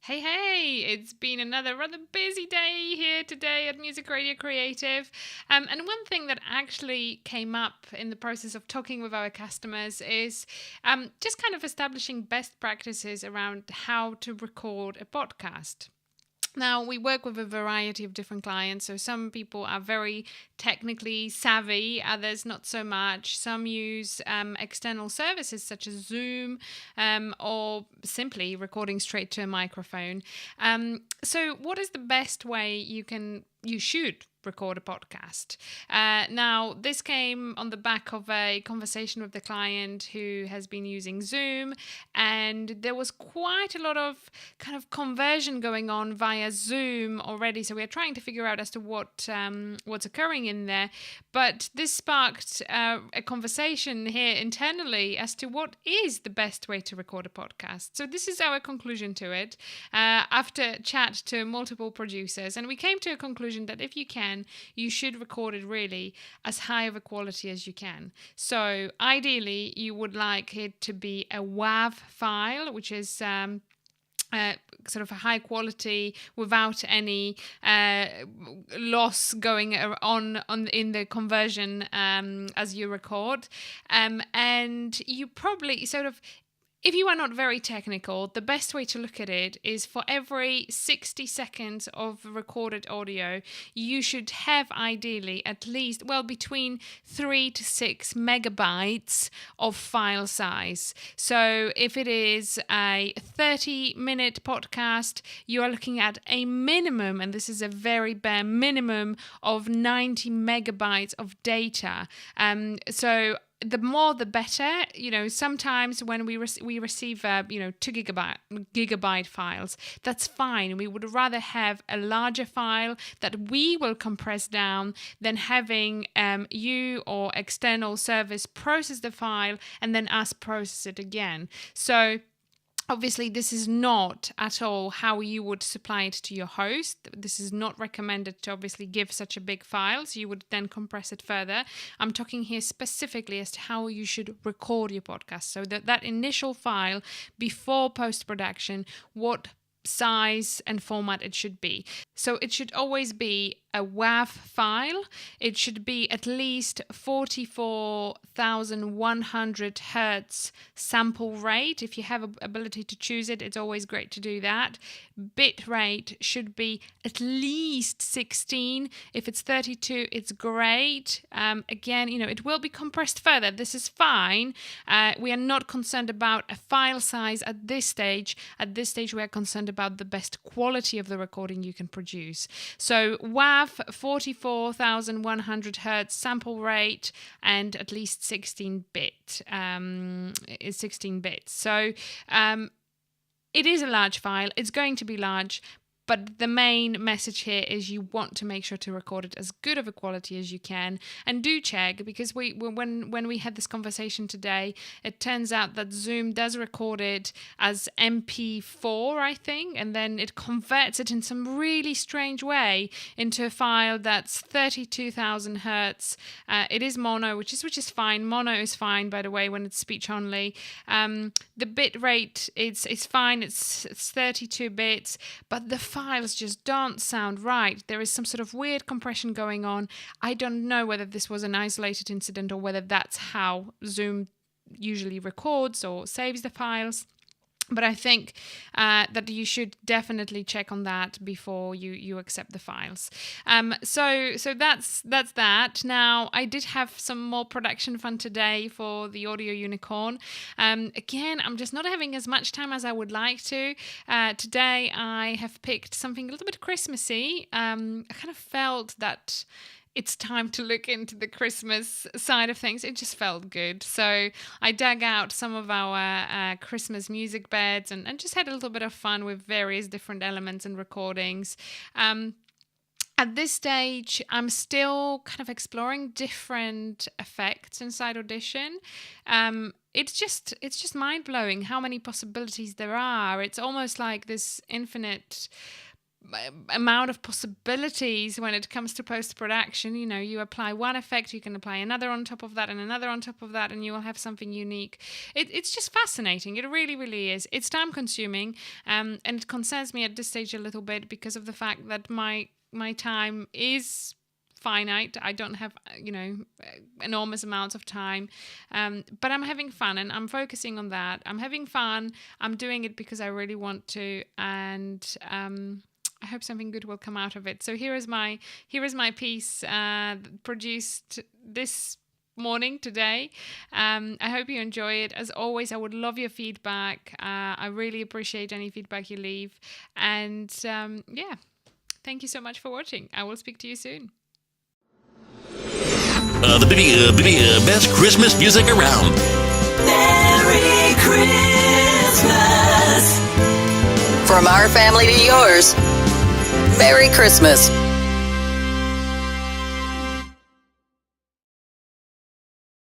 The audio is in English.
Hey, it's been another rather busy day here today at Music Radio Creative. And one thing that actually came up in the process of talking with our customers is just kind of establishing best practices around how to record a podcast. Now, we work with a variety of different clients. So, some people are very technically savvy, others not so much. Some use external services such as Zoom or simply recording straight to a microphone. So, what is the best way you should record a podcast? Now, this came on the back of a conversation with the client who has been using Zoom, and there was quite a lot of kind of conversion going on via Zoom already. So we are trying to figure out as to what's occurring in there. But this sparked a conversation here internally as to what is the best way to record a podcast. So this is our conclusion to it after chat to multiple producers, and we came to a conclusion that if you can, you should record it really as high of a quality as you can. So ideally, you would like it to be a WAV file, which is sort of a high quality without any loss going on in the conversion as you record, and you probably sort of, if you are not very technical, the best way to look at it is for every 60 seconds of recorded audio, you should have ideally at least, between 3 to 6 megabytes of file size. So if it is a 30-minute podcast, you are looking at a minimum, and this is a very bare minimum, of 90 megabytes of data. So the more the better. Sometimes when we receive 2 gigabyte files, that's fine. We would rather have a larger file that we will compress down than having you or external service process the file and then us process it again. So obviously, this is not at all how you would supply it to your host. This is not recommended to obviously give such a big file, so you would then compress it further. I'm talking here specifically as to how you should record your podcast. So that initial file before post-production, what size and format it should be. So it should always be a WAV file. It should be at least 44,100 hertz sample rate. If you have ability to choose it, it's always great to do that. Bit rate should be at least 16. If it's 32, it's great. Again, it will be compressed further. This is fine. We are not concerned about a file size at this stage. At this stage, we are concerned about the best quality of the recording you can produce. So WAV, 44,100 hertz sample rate, and at least 16 bits. So it is a large file. It's going to be large. But the main message here is you want to make sure to record it as good of a quality as you can, and do check, because when we had this conversation today, it turns out that Zoom does record it as MP4, I think, and then it converts it in some really strange way into a file that's 32,000 hertz. It is mono, which is fine. Mono is fine, by the way, when it's speech only. The bit rate it's fine. It's 32 bits, but the files just don't sound right. There is some sort of weird compression going on. I don't know whether this was an isolated incident or whether that's how Zoom usually records or saves the files. But I think that you should definitely check on that before you accept the files. So that's that. Now, I did have some more production fun today for the Audio Unicorn. Again, I'm just not having as much time as I would like to. Today, I have picked something a little bit Christmassy. I kind of felt that it's time to look into the Christmas side of things. It just felt good. So I dug out some of our Christmas music beds and just had a little bit of fun with various different elements and recordings. At this stage, I'm still kind of exploring different effects inside Audition. It's just mind-blowing how many possibilities there are. It's almost like this infinite amount of possibilities when it comes to post-production. You know, you apply one effect, you can apply another on top of that and another on top of that, and you will have something unique. It's just fascinating. It really, really is. It's time consuming, and it concerns me at this stage a little bit because of the fact that my time is finite. I don't have, enormous amounts of time, but I'm having fun and I'm focusing on that. I'm having fun. I'm doing it because I really want to, and I hope something good will come out of it. So here is my piece produced this morning today. I hope you enjoy it. As always, I would love your feedback. I really appreciate any feedback you leave, and thank you so much for watching. I will speak to you soon. The best Christmas music around. Merry Christmas. From our family to yours, Merry Christmas.